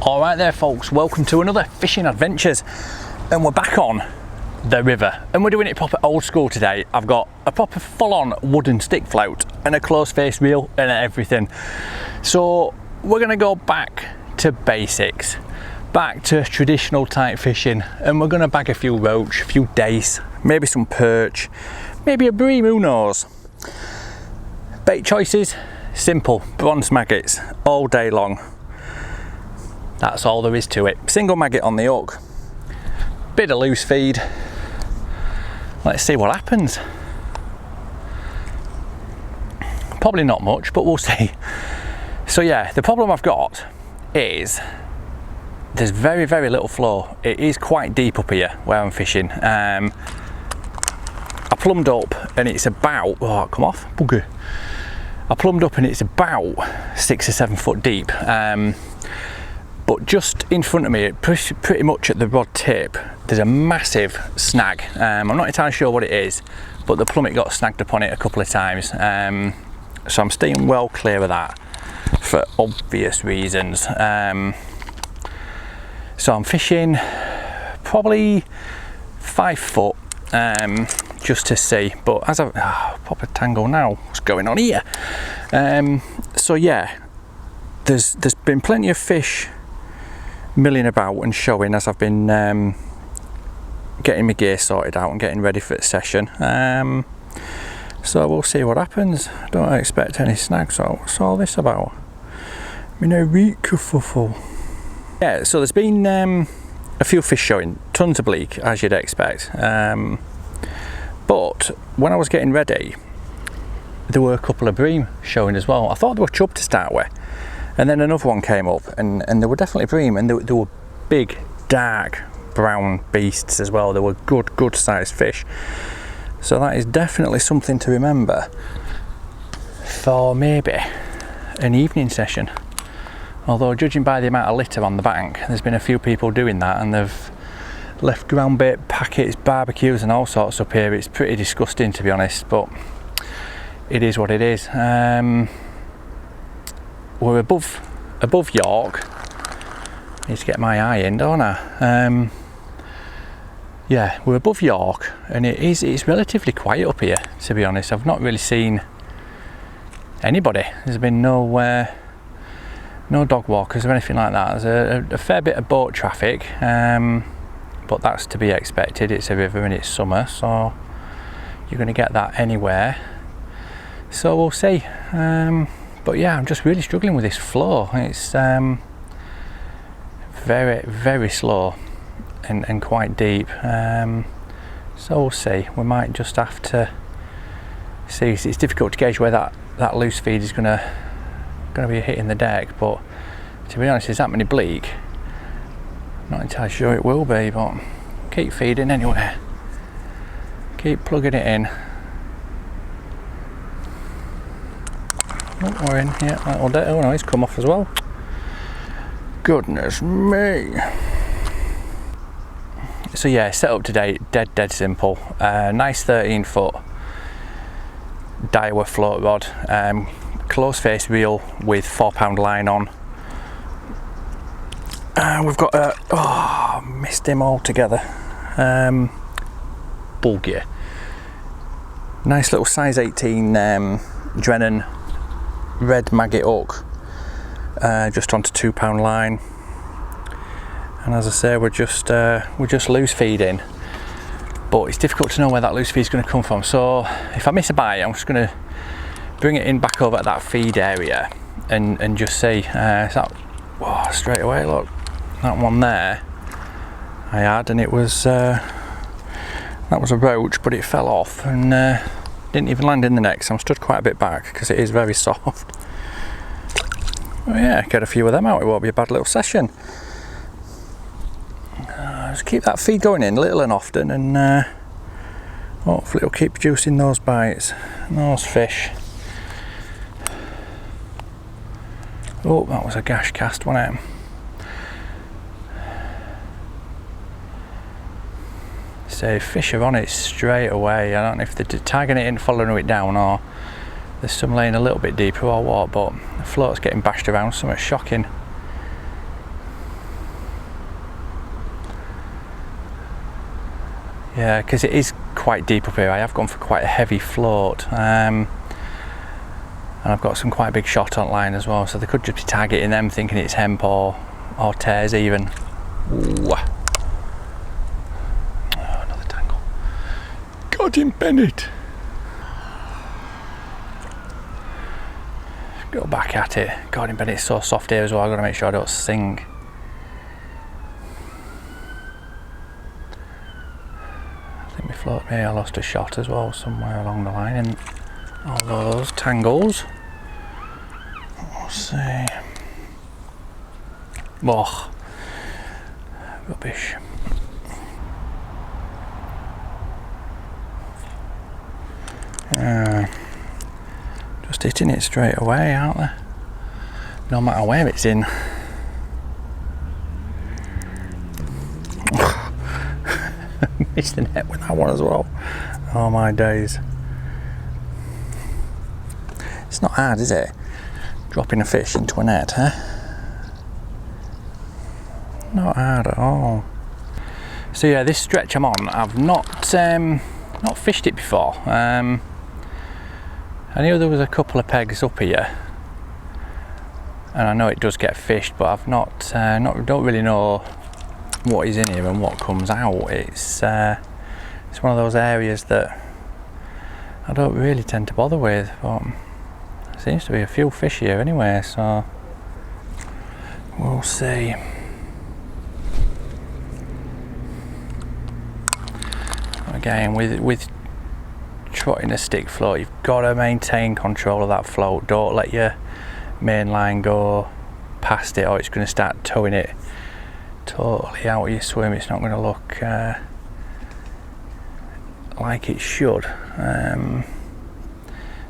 Alright there folks, welcome to another fishing adventures, and we're back on the river and we're doing it proper old school today. I've got a proper full-on wooden stick float and a close face reel and everything. So we're going to go back to basics, back to traditional type fishing, and we're going to bag a few roach, a few dace, maybe some perch, maybe a bream, who knows. Bait choices, simple, bronze maggots all day long. That's all there is to it. Single maggot on the hook, bit of loose feed. Let's see what happens. Probably not much, but we'll see. So yeah, the problem I've got is there's very, very little flow. It is quite deep up here where I'm fishing. I plumbed up and it's about, oh, come off, bugger. I plumbed up and it's about 6 or 7 foot deep. But just in front of me, pretty much at the rod tip, there's a massive snag. I'm not entirely sure what it is, but the plummet got snagged upon it a couple of times. So I'm staying well clear of that for obvious reasons. So I'm fishing probably 5 foot just to see, but as I've pop a tangle now, what's going on here? So yeah, there's been plenty of fish milling about and showing as I've been getting my gear sorted out and getting ready for the session. So we'll see what happens. Don't expect any snags. So what's all this about? Yeah, so there's been a few fish showing, tons of bleak as you'd expect. But when I was getting ready, there were a couple of bream showing as well. I thought they were chub to start with. And then another one came up, and there were definitely bream, and there were big, dark brown beasts as well. They were good sized fish. So that is definitely something to remember for maybe an evening session. Although judging by the amount of litter on the bank, there's been a few people doing that, and they've left ground bait packets, barbecues and all sorts up here. It's pretty disgusting, to be honest, but it is what it is. We're above York. Need to get my eye in, don't I? Yeah, we're above York, and it's relatively quiet up here, to be honest. I've not really seen anybody. There's been no dog walkers or anything like that. There's a fair bit of boat traffic, but that's to be expected. It's a river and it's summer, so you're going to get that anywhere. So we'll see. But yeah, I'm just really struggling with this flow. It's very, very slow and quite deep. So we'll see. We might just have to see. It's difficult to gauge where that loose feed is gonna be hitting the deck. But to be honest, there's that many bleak. Not entirely sure it will be, but keep feeding anyway. Keep plugging it in. Oh, we're in, yeah, that'll do. Oh no, he's come off as well. Goodness me. So yeah, set up today, dead simple. Nice 13 foot Daiwa float rod, close face reel with 4-pound line on. We've got missed him altogether. Bull gear. Nice little size 18 Drennan red maggot hook, just onto 2-pound line, and as I say, we're just loose feeding, but it's difficult to know where that loose feed is going to come from. So if I miss a bite, I'm just going to bring it in back over at that feed area and just see. That, straight away, look, that one there I had, and it was that was a roach, but it fell off and didn't even land in the net, so I'm stood quite a bit back because it is very soft. Oh yeah, get a few of them out, it won't be a bad little session. Just keep that feed going in little and often, and hopefully it'll keep producing those bites, those fish. Oh, that was a gash cast, wasn't it? So fish are on it straight away. I don't know if they're tagging it in, following it down, or there's some laying a little bit deeper or what, but the float's getting bashed around, something shocking. Yeah, because it is quite deep up here. I have gone for quite a heavy float, and I've got some quite big shot on line as well, so they could just be targeting them thinking it's hemp or tares even. Ooh. Oh, another tangle. Got him, Bennett. Go back at it. God, but it's so soft here as well. I've got to make sure I don't sing. I think we float. Yeah, I lost a shot as well somewhere along the line in all those tangles. Let's see. Oh, rubbish. Just hitting it straight away, aren't they? No matter where it's in. Missed the net with that one as well. Oh my days. It's not hard, is it? Dropping a fish into a net, huh? Not hard at all. So yeah, this stretch I'm on, I've not fished it before. I knew there was a couple of pegs up here, and I know it does get fished, but I've don't really know what is in here and what comes out. It's one of those areas that I don't really tend to bother with, but there seems to be a few fish here anyway, so we'll see. Again, with trotting a stick float, you've got to maintain control of that float. Don't let your main line go past it, or it's going to start towing it totally out of your swim. It's not going to look like it should.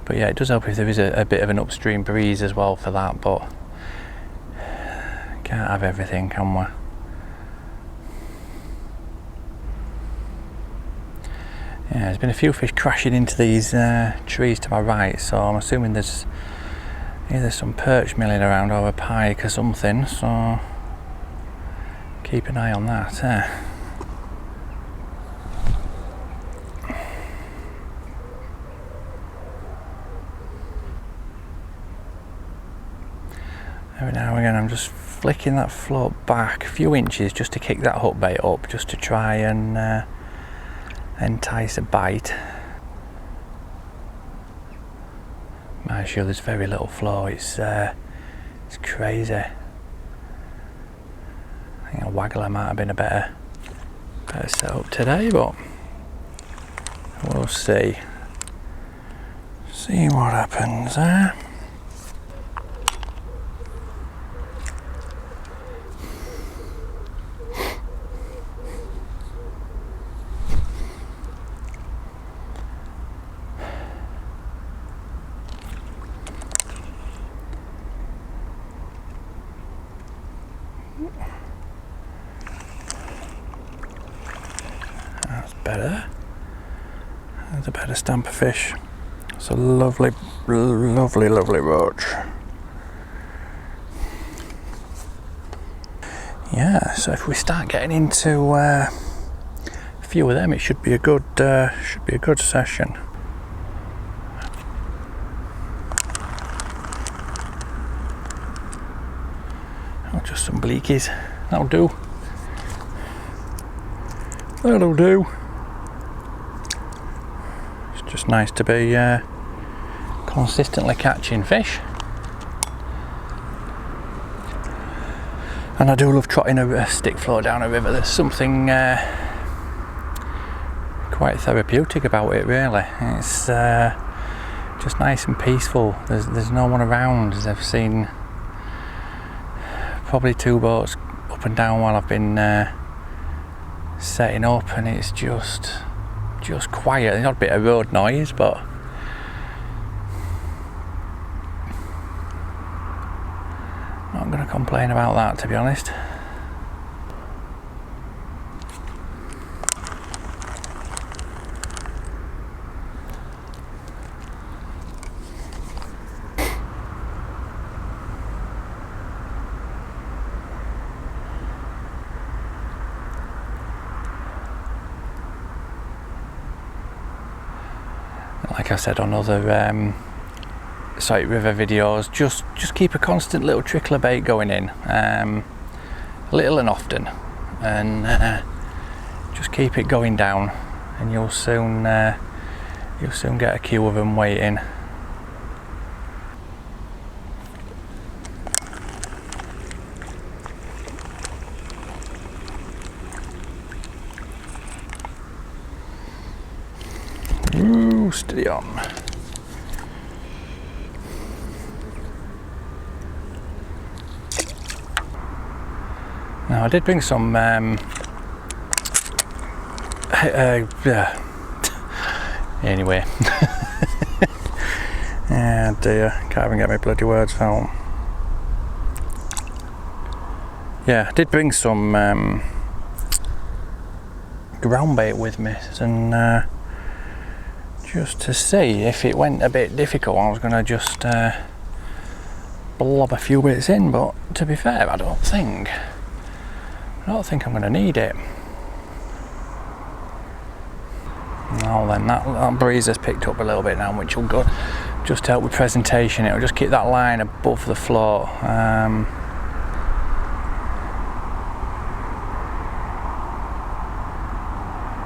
But yeah, it does help if there is a bit of an upstream breeze as well for that, but can't have everything, can we? Yeah, there's been a few fish crashing into these trees to my right, so I'm assuming there's either some perch milling around or a pike or something, so keep an eye on that. Every now and again I'm just flicking that float back a few inches just to kick that hook bait up, just to try and entice a bite. I'm sure there's very little flow. It's crazy. I think a waggler might have been a better setup today, but we'll see. See what happens there. That's better. That's a better stamp of fish. It's a lovely, lovely, lovely roach. Yeah, so if we start getting into a few of them, it should be a good session. Oh, just some bleakies. That'll do. That'll do. It's just nice to be consistently catching fish. And I do love trotting a stick float down a river. There's something quite therapeutic about it, really. It's just nice and peaceful. There's no one around. I've seen probably 2 boats up and down while I've been setting up, and it's just quiet. There's not a bit of road noise, but not going to complain about that, to be honest. like I said on other river videos, just keep a constant little trickle of bait going in, little and often, and just keep it going down, and you'll soon get a queue of them waiting. Ooh, steady on. Now I did bring some anyway. Oh dear, can't even get my bloody words out. Yeah, I did bring some ground bait with me, and just to see if it went a bit difficult, I was going to just blob a few bits in, but to be fair, I don't think I'm going to need it. Now then, that breeze has picked up a little bit now, which will go just help with presentation. It'll just keep that line above the float.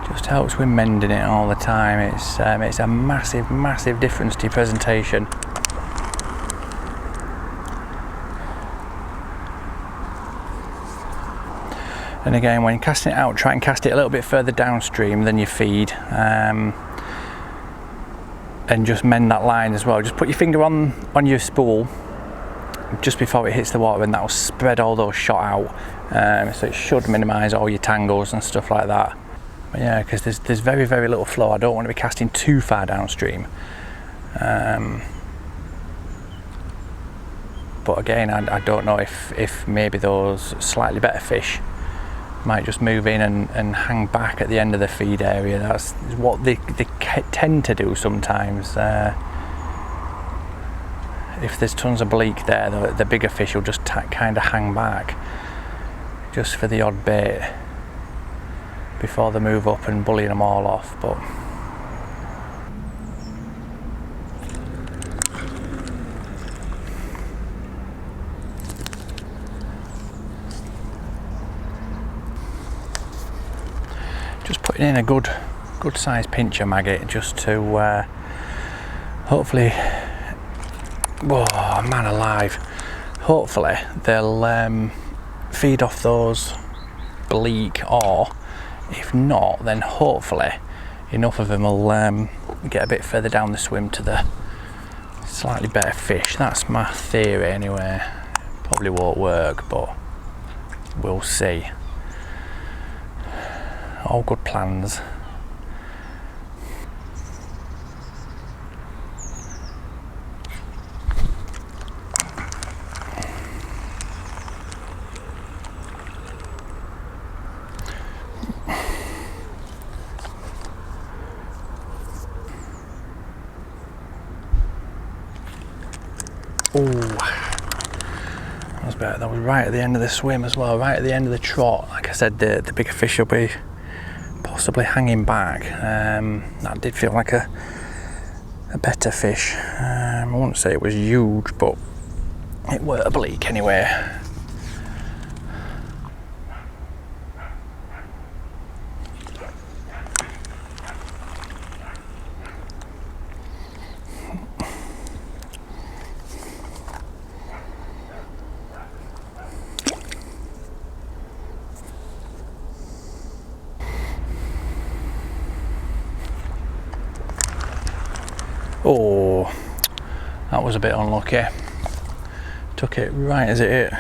Just helps with mending it all the time. It's a massive difference to your presentation. And again, when casting it out, try and cast it a little bit further downstream than your feed, and just mend that line as well. Just put your finger on your spool just before it hits the water, and that will spread all those shot out, so it should minimise all your tangles and stuff like that. But yeah, because there's very little flow, I don't want to be casting too far downstream. But again, I don't know if maybe those slightly better fish might just move in and hang back at the end of the feed area. That's what they tend to do sometimes. If there's tons of bleak there, the bigger fish will just kind of hang back just for the odd bait before they move up and bully them all off. But just putting in a good sized pincher maggot just to hopefully, oh man alive, hopefully they'll feed off those bleak, or if not, then hopefully enough of them will get a bit further down the swim to the slightly better fish. That's my theory anyway. Probably won't work, but we'll see. All good plans. That was right at the end of the swim as well, right at the end of the trot. Like I said, the bigger fish will be possibly hanging back. That did feel like a better fish. I wouldn't say it was huge, but it were a bleak anyway. Oh, that was a bit unlucky. Took it right as it hit,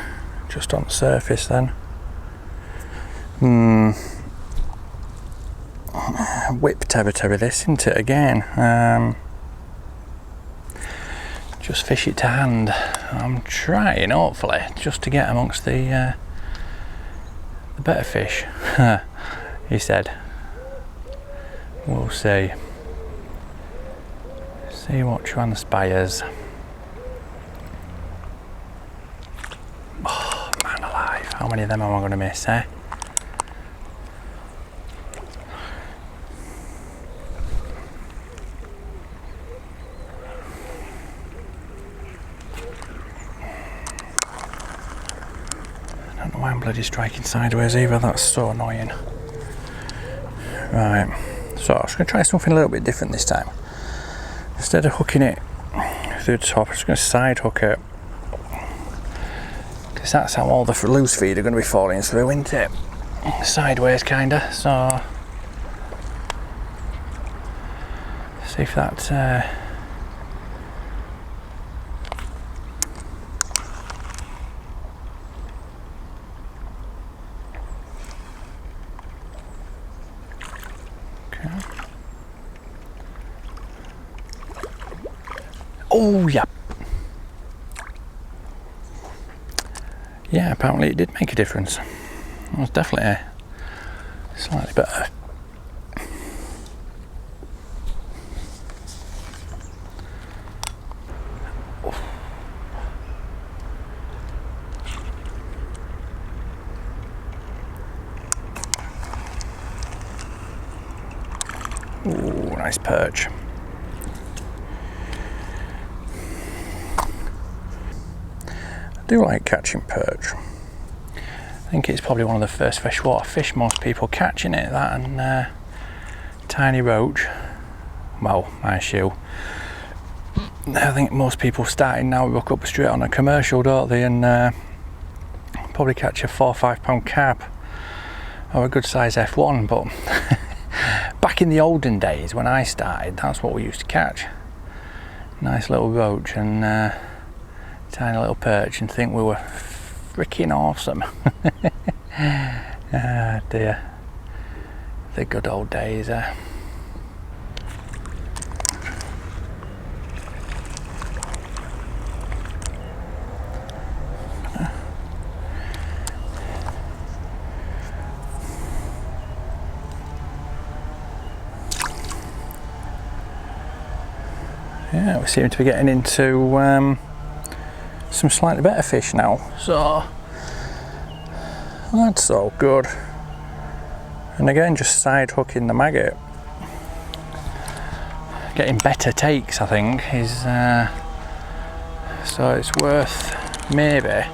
just on the surface then. Whip territory this, isn't it, again? Just fish it to hand. I'm trying, hopefully, just to get amongst the better fish, he said. We'll see. See what transpires. Oh, man alive. How many of them am I going to miss, eh? I don't know why I'm bloody striking sideways either, that's so annoying. Right, so I'm just going to try something a little bit different this time. Instead of hooking it through the top, I'm just going to side hook it. Because that's how all the loose feed are going to be falling through, isn't it? Sideways kinda, so see if that okay. Oh yeah. Yeah, apparently it did make a difference. It was definitely slightly better. Ooh, nice perch. I do like catching perch. I think it's probably one of the first freshwater fish most people catch, in it, that and tiny roach. Well, my shoe. I think most people starting now look up straight on a commercial, don't they, and probably catch a 4 or 5 pound carp or a good size F1, but back in the olden days when I started, that's what we used to catch. Nice little roach and tiny little perch, and think we were freaking awesome. Ah dear, the good old days. Yeah, we seem to be getting into some slightly better fish now, so that's all good. And again, just side hooking the maggot, getting better takes, I think, is so it's worth maybe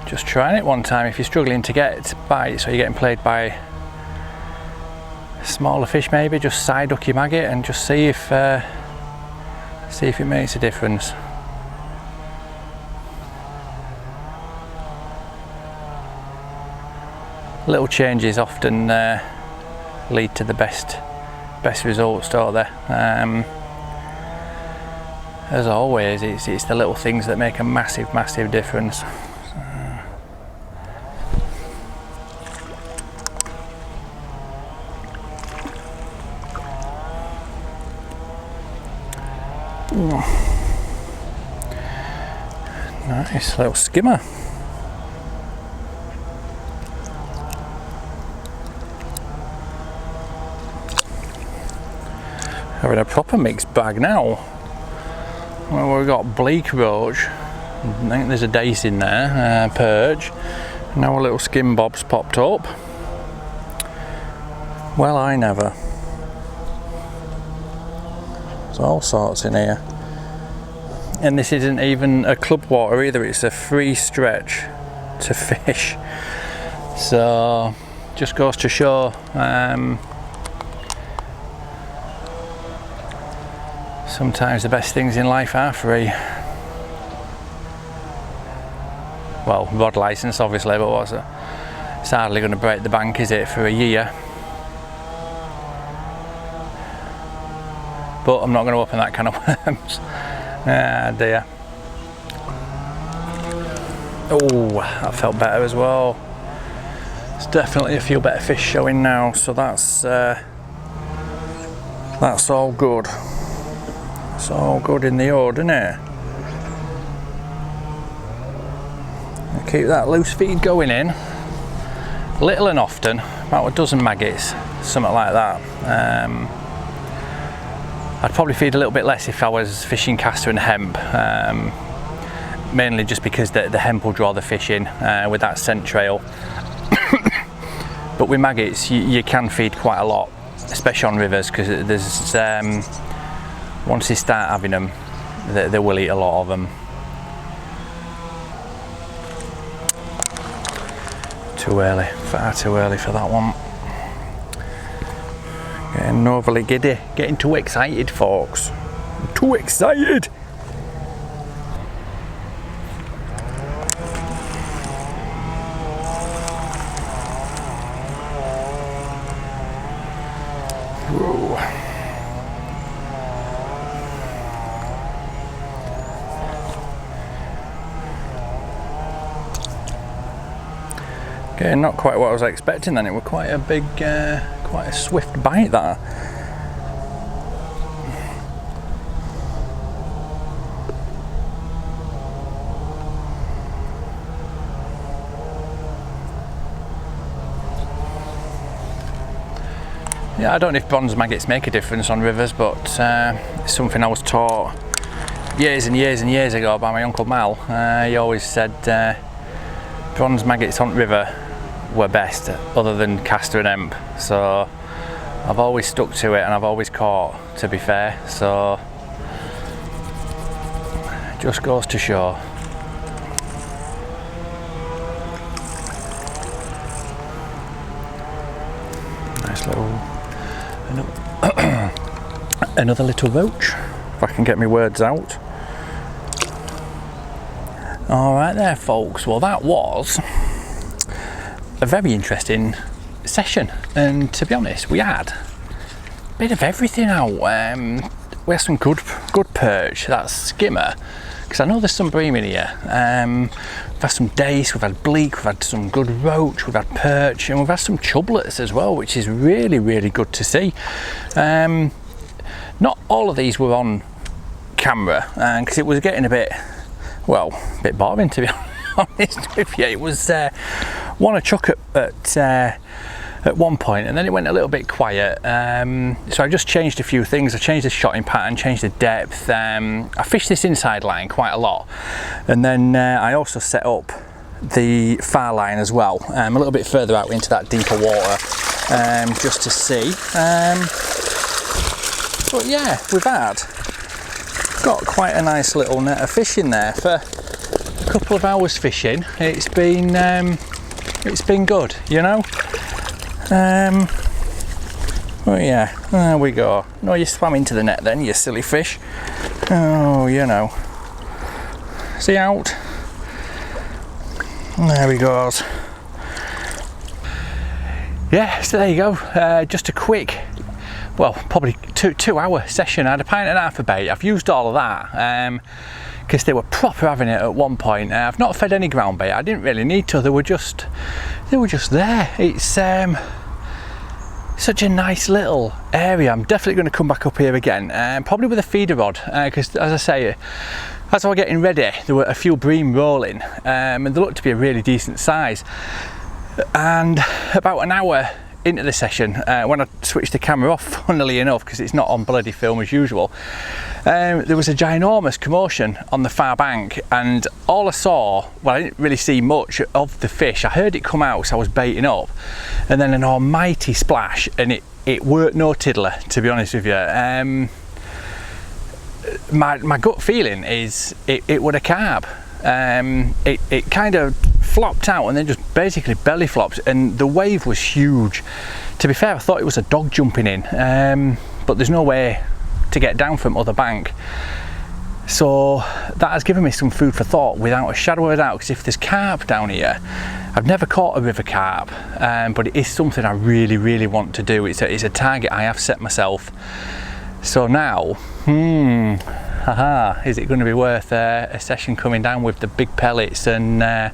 just trying it one time if you're struggling to get bites, or you're getting played by smaller fish. Maybe just side hook your maggot and just see if it makes a difference. Little changes often lead to the best results, don't they? As always, it's the little things that make a massive difference. Nice little skimmer. Having a proper mixed bag now. Well, we've got bleak roach, I think there's a dace in there, perch, now a little skim bob's popped up. Well, I never. There's all sorts in here. And this isn't even a club water either, it's a free stretch to fish. So, just goes to show sometimes the best things in life are free. Well, rod licence obviously, but it's hardly going to break the bank, is it, for a year? But I'm not going to open that can of worms. Ah dear. Oh, that felt better as well. There's definitely a few better fish showing now, so that's all good. It's all good in the odd, isn't it? And keep that loose feed going in, little and often, about a dozen maggots, something like that. I'd probably feed a little bit less if I was fishing castor and hemp, mainly just because the hemp will draw the fish in with that scent trail. But with maggots, you can feed quite a lot, especially on rivers, because there's once you start having them, they will eat a lot of them. Too early, far too early for that one. Getting overly giddy, getting too excited, folks. Too excited! Whoa. Okay, not quite what I was expecting then. It was quite a big, quite a swift bite, that. Yeah, I don't know if bronze maggots make a difference on rivers, but it's something I was taught years and years and years ago by my Uncle Mal. He always said bronze maggots on river were best, other than castor and hemp. So I've always stuck to it, and I've always caught, to be fair. So just goes to show. Nice little another little roach, if I can get my words out. All right there, folks. Well, that was a very interesting session, and to be honest, we had a bit of everything out. We had some good perch, that's skimmer, because I know there's some bream in here. We've had some dace, we've had bleak, we've had some good roach, we've had perch, and we've had some chublets as well, which is really, really good to see. Not all of these were on camera, because it was getting a bit boring, to be honest with you. It was one a chuck at one point, and then it went a little bit quiet. So I just changed a few things. I changed the shotting pattern, changed the depth. I fished this inside line quite a lot, and then I also set up the far line as well, a little bit further out into that deeper water, just to see. But yeah, we've got quite a nice little net of fish in there for a couple of hours fishing. It's been good, you know. Oh yeah, there we go. No, you swam into the net then, you silly fish. Oh, you know. See out. There he goes. Yeah, so there you go. Just a quick, well, probably two hour session. I had a pint and a half of bait. I've used all of that because they were proper having it at one point. I've not fed any ground bait. I didn't really need to. They were just there. It's such a nice little area. I'm definitely going to come back up here again, probably with a feeder rod, because as I say, as I was getting ready, there were a few bream rolling, and they looked to be a really decent size. And about an hour into the session, when I switched the camera off, funnily enough, because it's not on bloody film as usual, there was a ginormous commotion on the far bank, and all I saw, well, I didn't really see much of the fish. I heard it come out, so I was baiting up, and then an almighty splash, and it weren't no tiddler, to be honest with you. My gut feeling is it would a carp. It kind of flopped out and then just basically belly flopped, and the wave was huge. To be fair, I thought it was a dog jumping in, but there's no way to get down from other bank. So that has given me some food for thought without a shadow of a doubt, because if there's carp down here, I've never caught a river carp, but it is something I really, really want to do. It's a target I have set myself. So now, is it going to be worth a session coming down with the big pellets and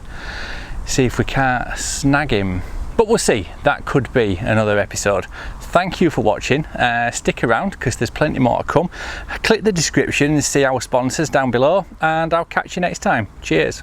see if we can't snag him? But we'll see. That could be another episode. Thank you for watching. Stick around because there's plenty more to come. Click the description and see our sponsors down below, and I'll catch you next time. Cheers.